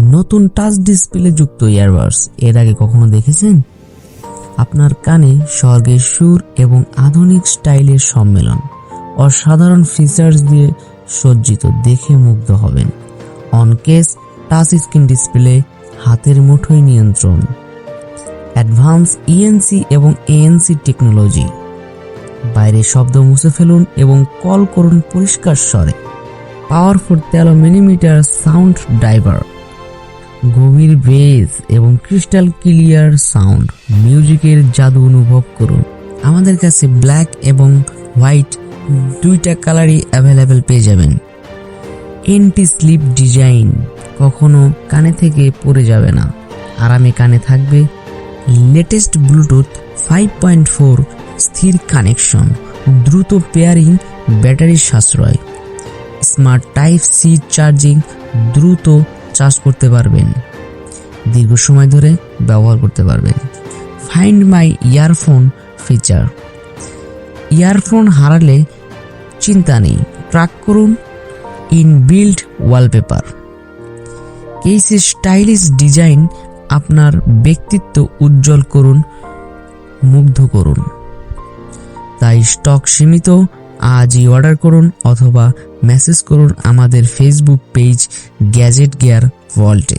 নতুন touch display যুক্ত earbuds এর আগে কখনো দেখেছেন? আপনার কানে স্বর্গের সুর এবং আধুনিক স্টাইলের সম্মেলন, অসাধারণ ফিচার্স দিয়ে সজ্জিত, দেখে মুগ্ধ হবেন। On case touch screen display, হাতের মুঠোয় নিয়ন্ত্রণ, অ্যাডভান্স ইএনসি এবং এএনসি টেকনোলজি। বাইরের শব্দ মুছে ফেলুন এবং কল করুন পরিষ্কার স্বরে। পাওয়ারফুল 13 মিলিমিটার সাউন্ড ড্রাইভার, গভীর বেস এবং ক্রিস্টাল ক্লিয়ার সাউন্ড, মিউজিকের জাদু অনুভব করুন। আমাদের কাছে ব্ল্যাক এবং হোয়াইট দুইটা কালারই অ্যাভেলেবেল পেয়ে যাবেন। এন্টি স্লিপ ডিজাইন, কখনো কানে থেকে পড়ে যাবে না, আরামে কানে থাকবে। লেটেস্ট ব্লুটুথ 5.4 স্থির কানেকশন, দ্রুত পেয়ারিং, ব্যাটারি সাশ্রয়। স্মার্ট টাইপ সি চার্জিং, দ্রুত চার্জ করতে পারবেন, দীর্ঘ সময় ধরে ব্যবহার করতে পারবেন। Find my earphone feature, earphone হারালে চিন্তা নেই, ট্র্যাক করুন। ইনবিল্ট ওয়ালপেপার, কেসে স্টাইলিশ ডিজাইন, আপনার ব্যক্তিত্ব উজ্জ্বল করুন, মুগ্ধ করুন। তাই স্টক সীমিত, আজই অর্ডার করুন অথবা মেসেজ করুন আমাদের ফেসবুক পেজ গ্যাজেট গিয়ার ওয়ার্ল্ডে।